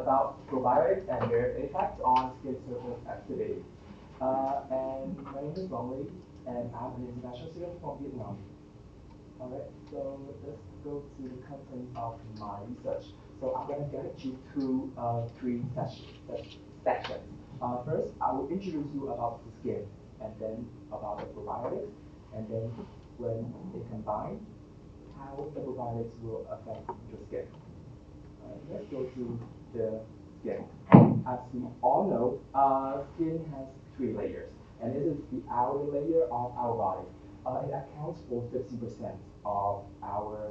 about probiotics and their effect on skin surface activity. And my name is Long Lee, and I'm an international student from Vietnam. Alright, so let's go to the content of my research. So I'm going to guide you through three sections. First, I will introduce you about the skin, and then about the probiotics, and then when they combine, how the probiotics will affect the skin. Let's go to the skin. As we all know, skin has three layers, and this is the outer layer of our body. It accounts for 50% of our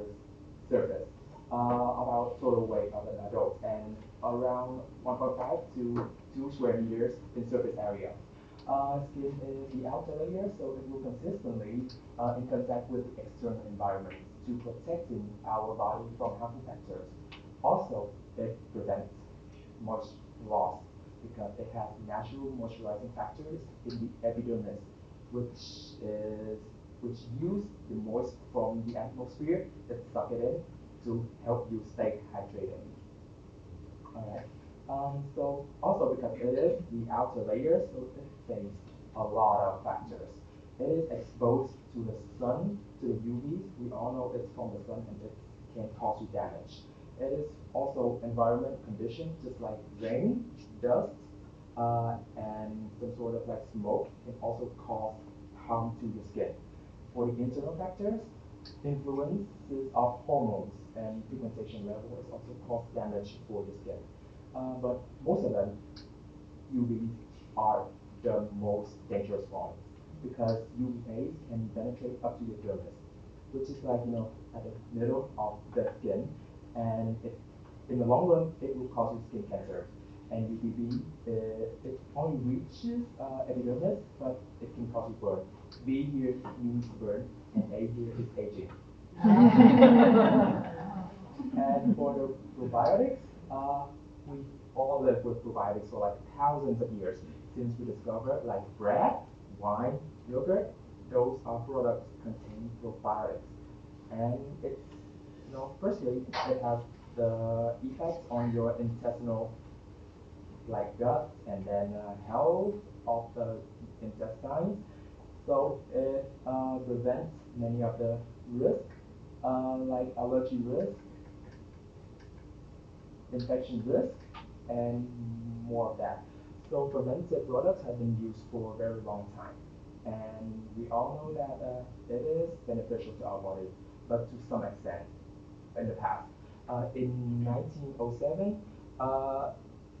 surface, of our total weight of an adult, and around 1.5 to 2 square meters in surface area. Skin is the outer layer, so it will consistently in contact with the external environment to protecting our body from harmful factors. Also, it prevents moisture loss because it has natural moisturizing factors in the epidermis, which is which use the moisture from the atmosphere that suck it in to help you stay hydrated. Alright. So also because it is the outer layer, so it faces a lot of factors. It is exposed to the sun, to the UVs. We all know it's from the sun and it can cause you damage. It is also environment conditions, just like rain, dust, and some sort of like smoke can also cause harm to your skin. For the internal factors, influences of hormones and pigmentation level is also cause damage for the skin. But most of them, UVs are the most dangerous form because UVAs can penetrate up to your dermis, which is like at the middle of the skin, and in the long run it will cause you skin cancer. And UVB it only reaches epidermis, but it can cause you burn. B here means burn, and A here is aging. And for the probiotics, we all live with probiotics for like thousands of years since we discovered like bread, wine, yogurt. Those are products containing probiotics, and it's firstly it has the effects on your intestinal like gut and then health of the intestine. So it prevents many of the risk, like allergy risk, infection risk, and more of that. So preventive products have been used for a very long time, and we all know that it is beneficial to our body, but to some extent in the past. In 1907,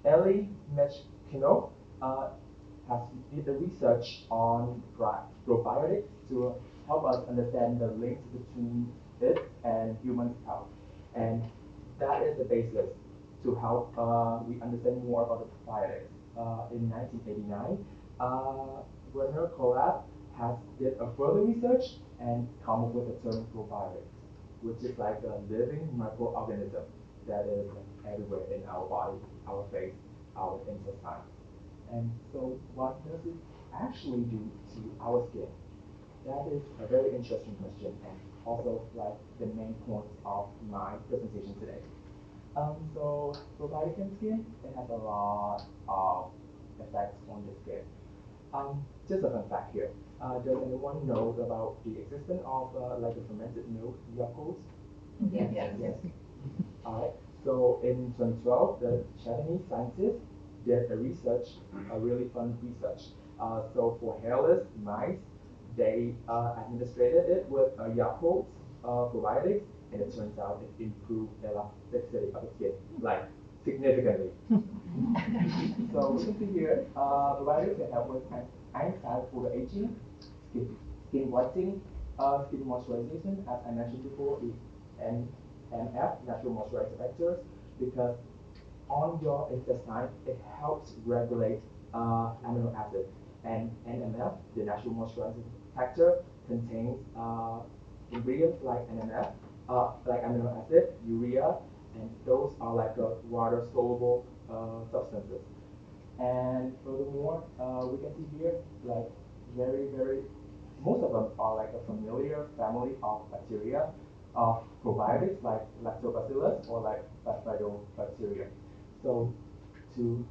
Ellie Mechkino has did the research on probiotics to help us understand the links between it and human health. And that is the basis to help we understand more about the probiotics. In 1989, Werner Collab has did a further research and come up with the term probiotics, which is like a living microorganism that is everywhere in our body, our face, our intestine. And so what does it actually do to our skin? That is a very interesting question and also like the main point of my presentation today. So probiotic in skin, it has a lot of effects on the skin. Just a fun fact here. Does anyone know about the existence of like a fermented milk Yakult? Yes. Yes. Alright. So in 2012, the Chinese scientists did a really fun research. So for hairless mice, they administrated it with a Yakult probiotics, and it turns out it improved elasticity of the skin, like significantly. So we can see here, probiotics can help with anti-photoaging, skin whitening, skin moisturization, as I mentioned before, the NMF, natural moisturizer factors, because on your intestine, it helps regulate amino acid. And NMF, the natural moisturizing factor, contains ingredients like NMF, like amino acid, urea, and those are like water soluble substances. And furthermore, we can see here like very most of them are like a familiar family of bacteria of probiotics like lactobacillus or like bifidobacteria. So to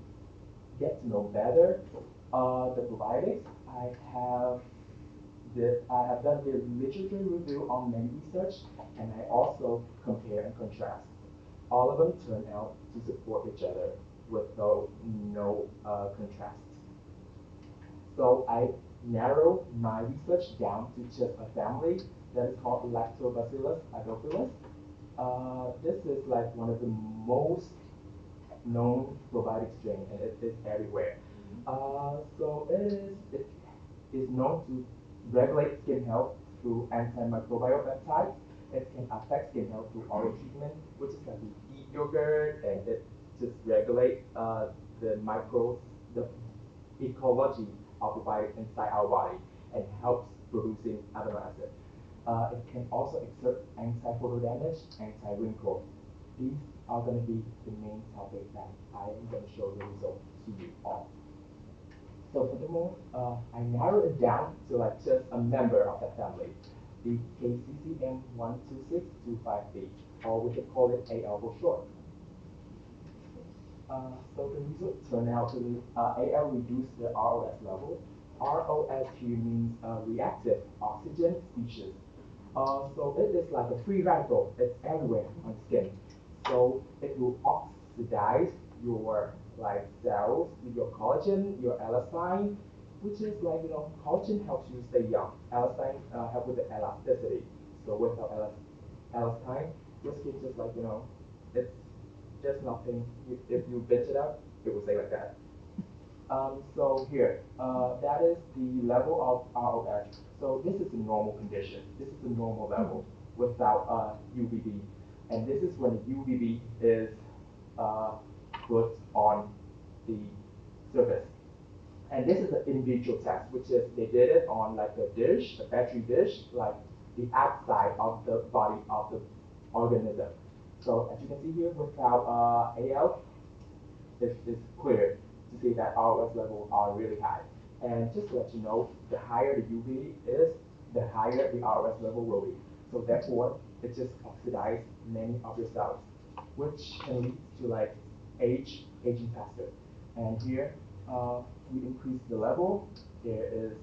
get to know better the probiotics, have I have done the literature review on many research, and I also compare and contrast. All of them turn out to support each other with no contrast. So I narrowed my research down to just a family that is called Lactobacillus aedophilus. This is like one of the most known probiotic strain, and it is everywhere. It is known to regulate skin health through antimicrobial peptides. It can affect skin health through oral treatment, which is like you eat yogurt and it just regulate the microbes, the ecology of the body inside our body and helps producing amino acid. It can also exert anti-photo damage, anti-wrinkle. These are going to be the main topics that I am going to show the results to you all. So furthermore, I narrowed it down to like just a member of the family, the KCCM126258, or we could call it AL for short. So the results turn out to be AL reduced the ROS level. ROS here means reactive oxygen species. So it is like a free radical. It's everywhere on skin. So it will oxidize your like cells, your collagen, your elastin, which is like collagen helps you stay young. Elastin help with the elasticity. So without elastin, your skin just like it's just nothing. If you bench it up, it will stay like that. So here, that is the level of ROS. So this is the normal condition. This is the normal level without UVB. And this is when the UVB is put on the surface. And this is an in vitro test, which is they did it on like a dish, a petri dish, like the outside of the body of the organism. So as you can see here, without AL, it's clear to see that ROS levels are really high. And just to let you know, the higher the UV is, the higher the ROS level will be. So therefore, it just oxidizes many of your cells, which can lead to like aging faster. And here, we increase the level. There is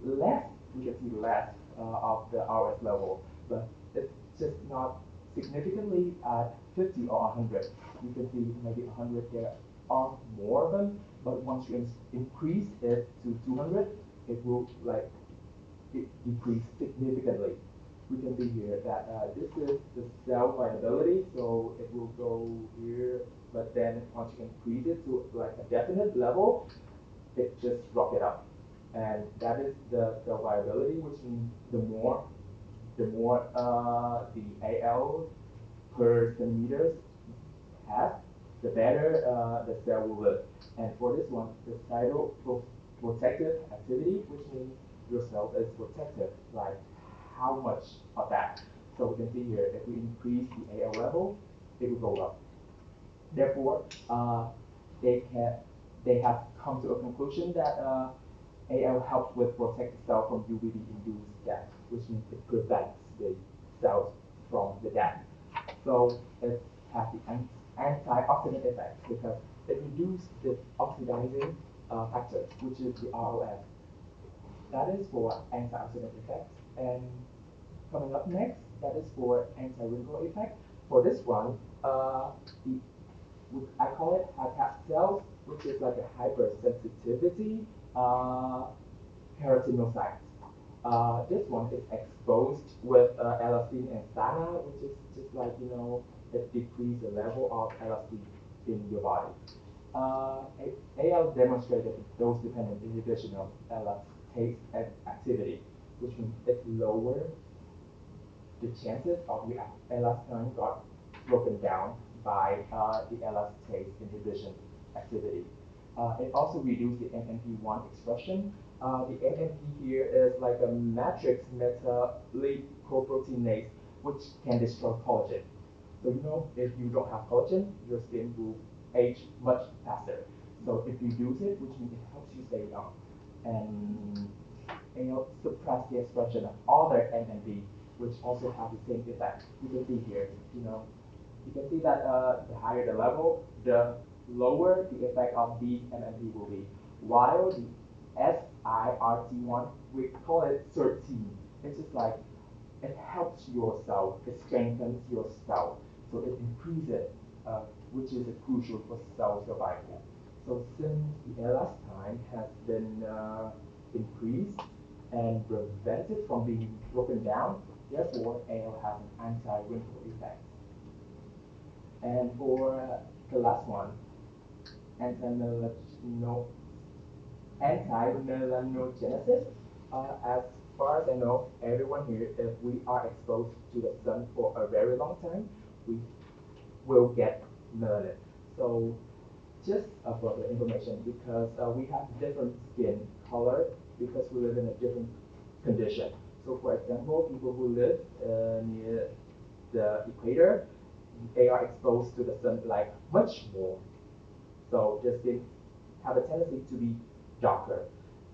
less, we can see less of the ROS level, but it's just not significantly at 50 or 100. You can see maybe 100 there are more of them, but once you increase it to 200, it will like decrease significantly. We can see here that this is the cell viability, so it will go here, but then once you increase it to like a definite level, it just rocket up. And that is the cell viability, which means the AL per centimeters have, the better the cell will live. And for this one, the cytoprotective activity, which means your cell is protective, like how much of that. So we can see here, if we increase the AL level, it will go up. Therefore, they can they have come to a conclusion that AL helps with protect the cell from UVB-induced death, which means it prevents the cells from the death. So it has the antioxidant effect because it reduces the oxidizing factor, which is the ROS. That is for antioxidant effect. And coming up next, that is for anti-wrinkle effect. For this one, I call it HACAP cells, which is like a hypersensitivity keratinocytes. This one is exposed with elastin and SANA, which is just like, it decreases the level of elastin in your body. AL demonstrated dose-dependent inhibition of elastase activity, which means it lowers the chances of your elastin got broken down by the elastase inhibition activity. It also reduced the MMP1 expression. The MMP here is like a matrix metallipoproteinase, which can destroy collagen. So if you don't have collagen, your skin will age much faster. So if you use it, which means it helps you stay young, and suppress the expression of other MMP, which also have the same effect. You can see here, you can see that the higher the level, the lower the effect of these MMP will be. While the SIRT one, we call it 13. It's just like it helps your cell, it strengthens your cell, so it increases, which is crucial for cell survival. So since the elastine has been increased and prevented from being broken down, therefore AL has an anti-wrinkle effect. And for the last one, anti-melanogenesis, anti-melanogenesis. As far as I know, everyone here, if we are exposed to the sun for a very long time, we will get melanin. So just for the information, because we have different skin color because we live in a different condition. So for example, people who live near the equator, they are exposed to the sun like much more. So their skin have a tendency to be darker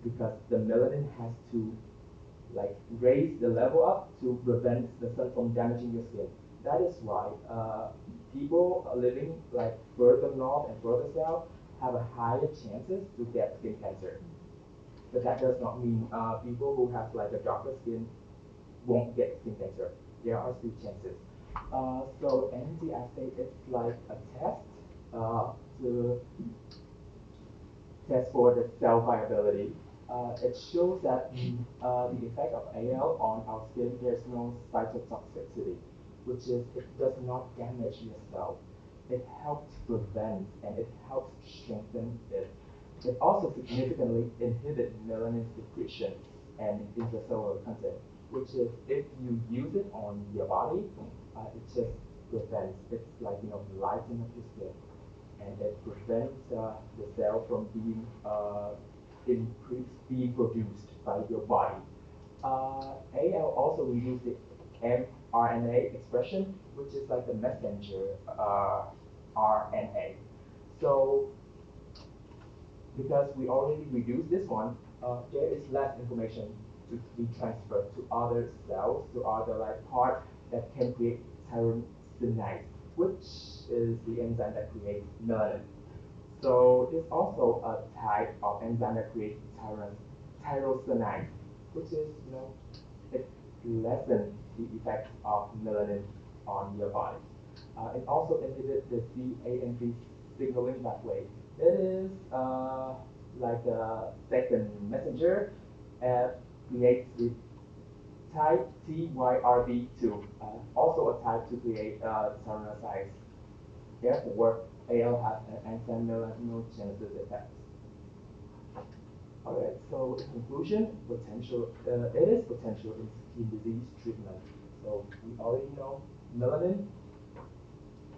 because the melanin has to like raise the level up to prevent the sun from damaging your skin. That is why people living like further north and further south have a higher chances to get skin cancer. But that does not mean people who have like a darker skin won't get skin cancer. There are still chances. So NT assay is like a test to test for the cell viability. It shows that the effect of AL on our skin, there's no cytotoxicity, which is it does not damage your cell. It helps prevent and it helps strengthen it. It also significantly inhibits melanin secretion and intracellular content, which is if you use it on your body, it just prevents, it's like, lighten up your skin and it prevents the cell from being being produced by your body. AL also reduces the mRNA expression, which is like the messenger RNA. So because we already reduced this one, there is less information to be transferred to other cells, to other like parts that can create tyrosinase, which is the enzyme that creates melanin. So there's also a type of enzyme that creates tyrosinase, which is, it lessens the effect of melanin on your body. It also inhibits the CAMP signaling pathway. It is like a second messenger and creates the type TYRB2, also a type to create tyrosinase. Therefore, AL has an anti-melanogenesis effect. Alright, so in conclusion, it is potential in skin disease treatment. So we already know melanin,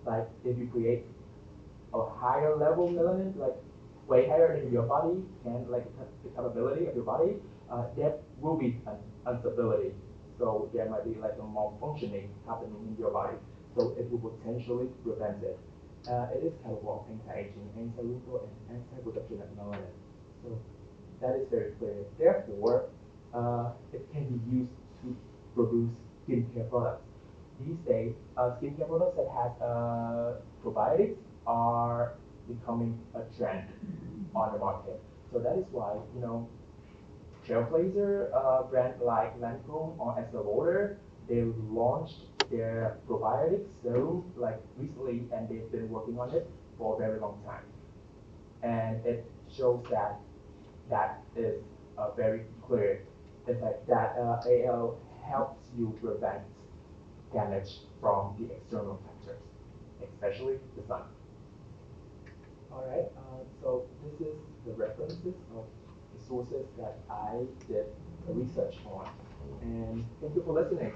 like if you create a higher level melanin, like way higher in your body, and like the capability of your body, that will be an instability. So there might be like a malfunctioning happening in your body. So it will potentially prevent it. It is capable of anti-aging, anti-wrinkle, and anti-production of melanin. So that is very clear. Therefore, it can be used to produce skincare products. These days, skincare products that have probiotics are becoming a trend on the market. So that is why, Trailblazer brand like Lancome or Estee Lauder, they launched their probiotic serum like recently, and they've been working on it for a very long time. And it shows that that is very clear. In fact, that AL helps you prevent damage from the external factors, especially the sun. All right, so this is the references of the sources that I did research on. And thank you for listening.